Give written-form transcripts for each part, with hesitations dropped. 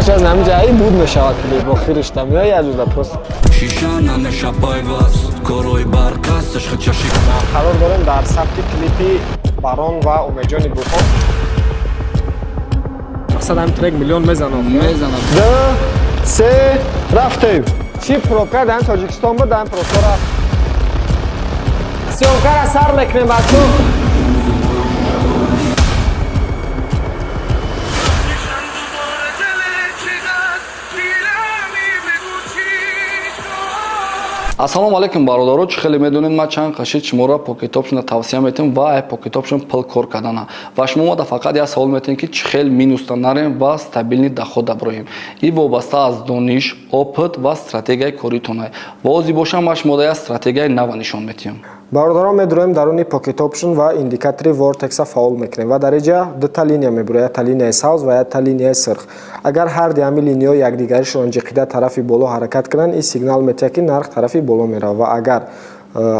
Сейчас нам же и будно шавать клип, бахириш там, я жуда просто. Шишана мешапайвас, корой баркас, шхачашик. Қарор дорем дар сабти клипи Барон ва Умеҷони Бурхон. Мақсад ҳам трек миллион мезанам. Мезанам. 2, 3, рафтем. Чи пробка дар Тоҷикистон буд, дар прокура. Сёмкара сар мекунем бачо. Ассалому алайкум бародаро, чӣ хеле медонед ма чанд қашид шуморо Pocket Option тавсия метем ва Pocket Option пул кор кардана. Ва шумо мода фақат як савол метем ки чӣ хел минусда нарем ва стабилни доход даброем. И вобаста аз дониш, опыт ва стратегияи коритон. Возӣ бошам ма шумода як стратегияи нава нишон метиҳам. Бародарон медуроем даруни Pocket Option ва индикатори Vortex фаъол мекунем ва дар инҷа дута линия мебурем, якта линияи сабз ва якта линияи сирх. Агар ҳар ду ҳами линияҳо якдигаришон ҷиқида тарафи боло ҳаракат кунанд, ин сигнал метиҳад ки нарх тарафи боло меравад ва агар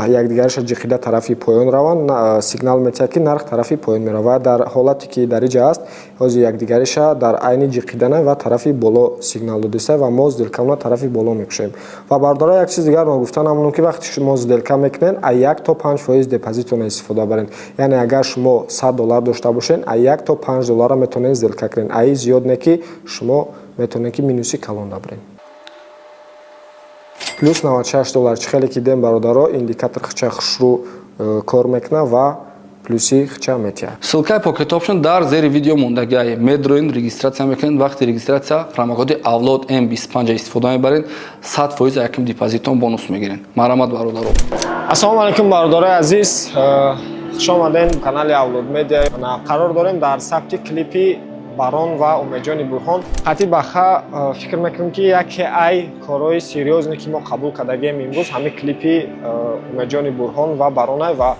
якдигариша ҷиқида тарафи поён раванд, сигнал метиҳад ки нарх тарафи поён меравад. Дар ҳолате ки дар инҷа аст, ҳозир якдигариша дар айни ҷиқидана ва тарафи боло сигнал додиста ва мо сделкамона тарафи боло мекушем. Ва бародаро як чиз дигар гуфтан намонам ки вақти шумо сделка мекунед, аз 1 то 5% депозитона истифода баред. Яъне агар шумо $100 дошта бошед, аз 1 то $5 метавонед сделка кунед. Аи зиёд не ки шумо метавонед ки минуси калон дабаред. Плюс $96 чӣ хеле ки дем бародаро, индикатор хича хушрӯ кор мекуна ва плюси хича метиҳад. Ссилкаи Pocket Option дар зери видео мондагиае. Медроин регистратсия мекунед. Вақти регистратсия промокоди Авлод M25 истифода мебаред, 100% яким депозитон бонус мегиред. Марамат бародаро. Ассалому алайкум бародарои азиз. Хуш омадед канали Авлод Медиа. Қарор дорем дар сабти клипи Барон ва Умеҷони Бурхон. Қатъи баха фикр мекунем ки яке ай корои серьёзне ки мо қабул кардагем имрӯз ҳами клипи Умеҷони Бурхон ва Барон ва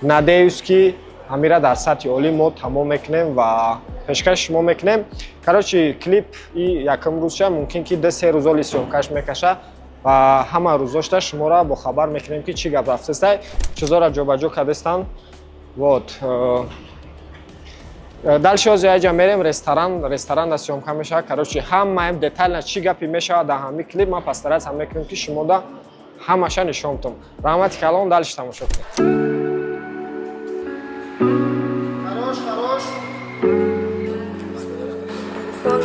надеюсь ки ҳамира дар сатҳи олӣ мо тамом мекунем ва пешкаши шумо мекунем. Короче клип и якум рӯзша мумкин ки 2-3 рӯзоли сёмкаш мекаша ва ҳама рӯзошта шуморо бохабар мекунем ки чӣ гап рафтаста, чизора ҷобаҷо кардастан. Вот. Дальше ҳозир яҷа мерем ресторанда сёмка мешавад. Короче ҳамаам детайлна чӣ гапи мешавад дар ҳами клип ма пастараз ҳам мекунем ки шумода ҳамаша нишон додам. Раҳмати калон дальше тамошо кунед.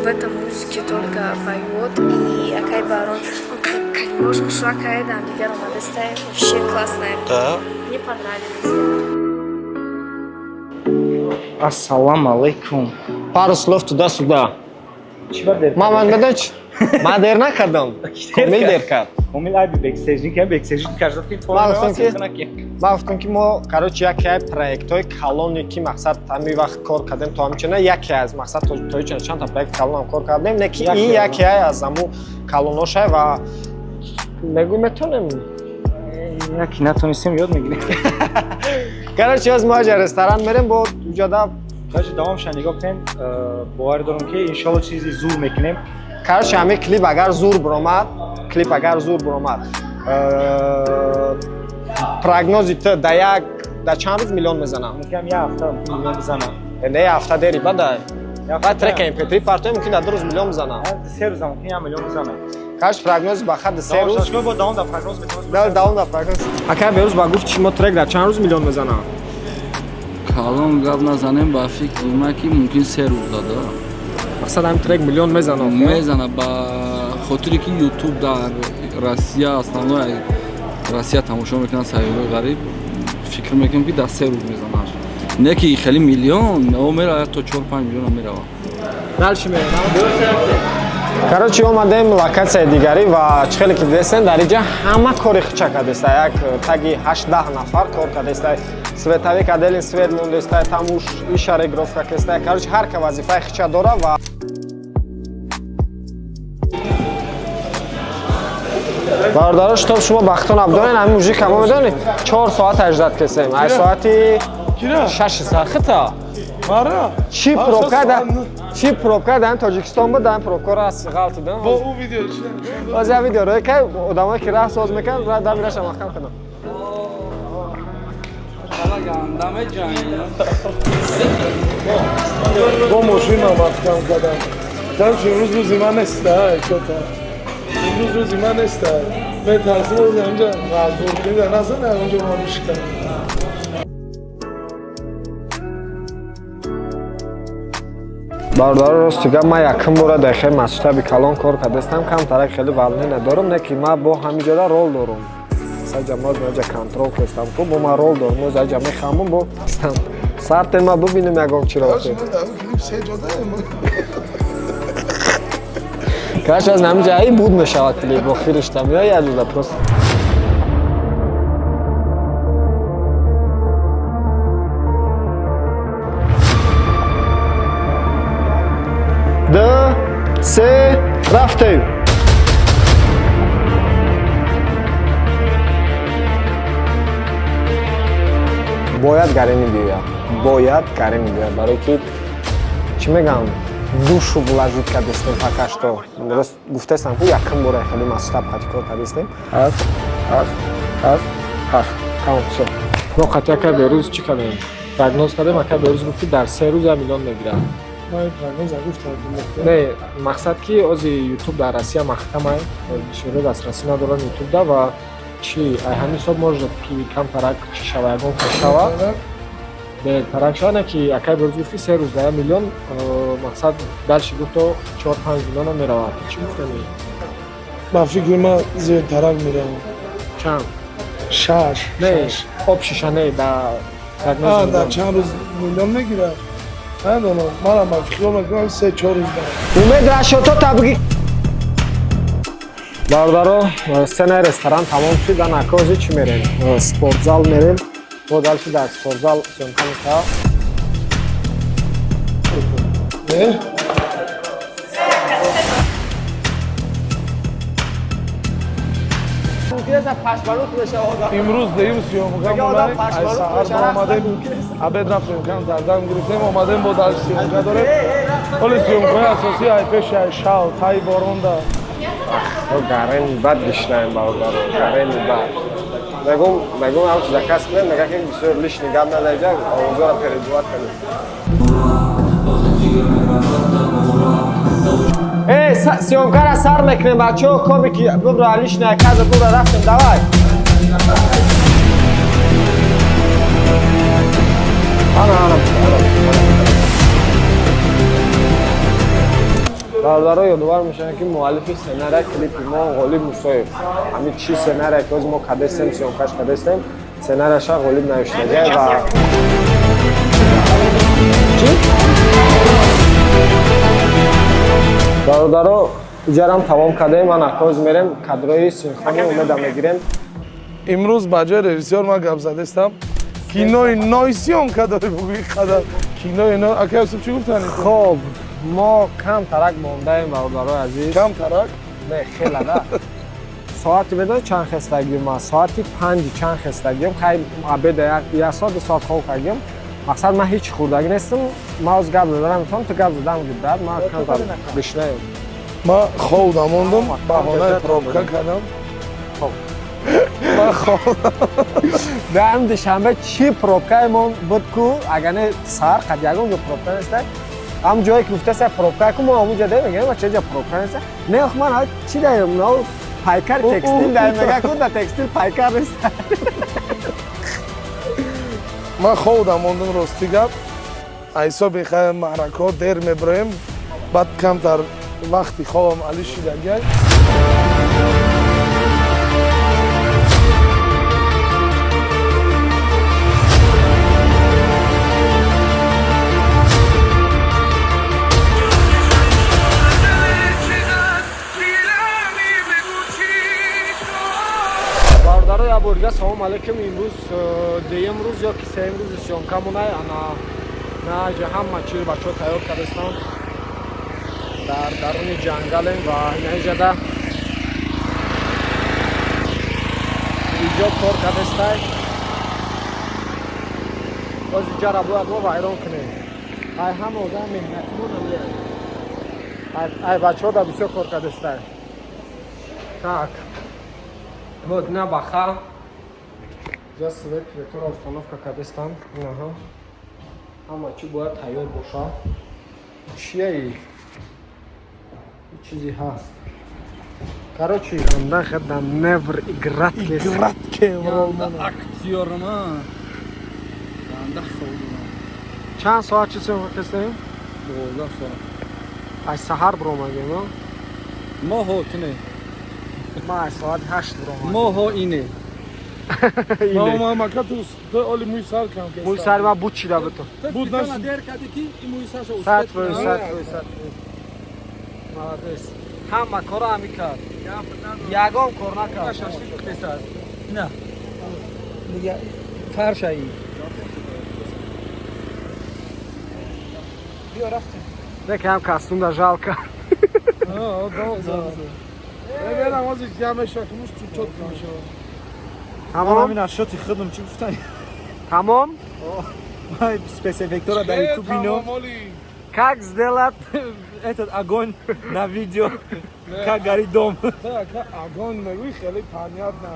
В этом музыке только поет, и Акай Барон, немножко шакай, да, Мигер Мадестаев, вообще классная. Да. Мне понравилось. Ассаламу алейкум. Пару слов туда-сюда. Маман медач? Ма дер накардам. Комил дер кард. Комил ай бексейжинг ки бексейжинг каждый ки ма гуфтам ки мо короче яке ай проектҳои калоне ки мақсад ҳами вақт кор кардем то ҳамчина яке аз мақсад то чанд та проект калонам кор кардем, не ки ин яке ай аз аму калоношай ва мегӯ метонем яки натонистем ёд мегирем. Короче аз мо аҷа ресторан мерем бо уҷода кажи давомша нигоҳ кунем, бовар дорам ки иншоалло чизи зур мекунем. Короче ҳами клип агар зур биромад, прогнози ту да чанд рӯз миллион мезанам? Мумкин як ҳафта миллион бизанам. Не ҳафта дери бадай. Ва трек MP3 партои мумкин да 2 рӯз миллион бизанам. 3 рӯз мумкин 1 миллион бизанам. Короче прогнози ба хад 3 рӯз. Шашко бо даун да прогноз метавонад. Да даун да прогноз. Ака берӯз ба гуфт шумо трек да чанд рӯз миллион мезанам? Калон гап назанем ба фикри ма ки мумкин 3 рӯз дада. Мақсад ҳам трек миллион мезанам. Мезана ба хотире ки YouTube дар Россия основной Россия тамошо мекунад сайёҳои ғариб. Фикр мекунам ки да 3 рӯз мезанаш. Не ки хеле миллион, мера то 4-5 миллион мерава. Дальше мерам. Короче омадем локатсияи дигари ва чӣ хеле ки дидестен дар инҷа ҳама кори хича кардеста. Як таги 8-10 нафар кор кардеста. Светави каделин свет мондеста, тамуш иша регировка креста. Короче ҳар ка вазифаи хича дора ва бародаро штоб шумо бахтон абдонен ҳами мужик ҳама медонед 4 соат аждат кесем. Ай соати 6 сахита. Мара. Чи пробка дар Тоҷикистон буд, дар пробкаро аз ғалти дам. Бо у видео чи? Аз я видео рои кай одамое ки раҳ соз мекунанд, дар мираша махкам кунам. Бо мошина махкам кардам. گفتم که امروز روزی من نیسته چطور امروز روزی من نیسته به تحصیل روزی اونجا غذور کنید نزنه اونجا ما میشکن бародаро ростига ман якум бора дар хел масштаби калон кор кардастам камтарак хеле валне надорам не ки ман бо ҳамиҷода рол дорам саҷамоз наҷа контрол кестам ку бо ман рол дорам оз аҷа мехамум бо сартен ма бубинем ягон чироғе каш аз ҳамиҷа ай буд мешавад клип охириштам ё яҷуда просто ду се рафтем бояд гарини биёяд бояд гарини биёяд барои ки чӣ мегам душу вложить кардастем пакашто рост гуфтастам ку якум бора хеле масштаб қатикор кардастем аст тамом всё мо қатяка берӯз чӣ кардем прогноз кардем ака берӯз гуфти дар 3 рӯз 1 миллион мегирад не мақсад ки ози ютуб дар россия махкамай бисёре дастрасӣ надорад ютубда ва чи ай ҳамин ҳисоб можно ки камтарак чи шава ягон шава беҳтарак шава не ки акай берӯз гуфти 3 рӯз да 1 миллион мақсад дальше гуфто 4-5 миллиона меравад чӣ гуфтани ба фикри ман зиёдтарак меравад чанд 6 не об шиша не да прогноз дар чанд рӯз миллион мегирад надонам манам ба фикр мекунам 3-4 рӯз да умед рашото табги бародаро сценаи ресторан тамом шуд дан акози чӣ мерем спортзал мерем мо дальше дар спортзал съёмка мекардам имрӯз деюм сиёмка мунай ай саҳар ма омадем абед рафтем кам зардам гирифтем омадем бо дальше сиёмка дорем ҳоли сиёмкаи асосӣ ай пеши ай шав таи боронда гарени бад гишнаем бародаро гарени бад мегум ам заказ кунем мега ки бисёр лишни гап надаиҷа овозора передуват кунем съёмкара сар мекунем бачаҳо комики бубра лишни каза бубра рафтем давай бародаро ёдовар мешавем ки муаллифи сценария клипи мо ғолиб мусоев ҳамин чӣ сценария ки ози мо кардастем сиёмкаш кардастем сценарияша ғолиб навиштагай ва бародаро иҷарам тамом кардем ман акоз мерем кадрои синхрони умеда мегирем имрӯз ба ҷои режиссёр ман гап задастам кинои ной сиёмка дори бугӯи қадар кинои ной акай усуб чӣ гуфтани хоб мо камтарак мондаем бародарои азиз камтарак не хела да соати медони чанд хестагием аст соати 5 чанд хестагием хай абеда 1 соат 2 соат хоб кардем мақсад ман ҳеҷ хӯрдагӣ нестам ман оз гап задарам метавонам ту гап задам гидад ман камтар гишнаем ман ховдам мондам баҳонаи пробка кардам ман ховдам дар душанбе чӣ пробкаемон буд ку агар не сар қад ягон ҷо пробка неста ҳам ҷое ки гуфтаста пробка ку мо ҳамуҷа дем мегӯем ва чӣ ҷо пробка неста не ох ман чӣ даем нав пайкар текстил даем мега ку да текстил пайкар неста ман ховдам мондам рости гап ҳисоби маъракҳо дер мебироем баъд камтар вақти хобам алӣ шидагай бародаро яборга салом алейкум имрӯз деюм рӯз ё ки сеюм рӯзи сиёмкамонай на ҳама чиз бачаҳо тайёр кардастанд дар даруни ҷангалем ва инаиҷада иҷод кор кардастай боз иҷара бояд мо вайрон кунем ай ҳама одам меҳнатимонам ай бачаҳо да бисёр кор кардастай так вот на баха ҷа свет ветора установка кардастам инаҳо ҳама чӣ бояд тайёр боша чие чизи ҳаст. Короче, ондан хадам невр играть. Игратке вролмон. Актёрма. Анда ховдум. Чанд соат чисем хастем? 12 соат. Ай саҳар биромадем, а? Моҳо тине. Ма ай соат 8 биромадем. Моҳо ине. Мама макату оли муй сар кам ке. Муй сари ма буд чида бито. Буд наш. Сат вой. Молодец. Ҳама кора ҳами кард. Ягон кор накард. На. Дига фаршаи. Некам костюмда жалко. Берам озик ямеша кумуш чут миша. Тамом? Ҳамин ашоти худам чӣ гуфтани? Тамом? Май спецэффектора дар YouTube бино. Как сделать? Этот огонь на видео. Как горит дом. Огонь мегӯи хеле понятно.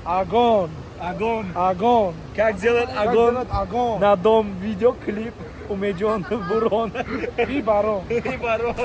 Огонь. Огонь. Как сделать огонь Огонь. на дом. Видео, клип. Умеджон, бурон. И барон. И барон.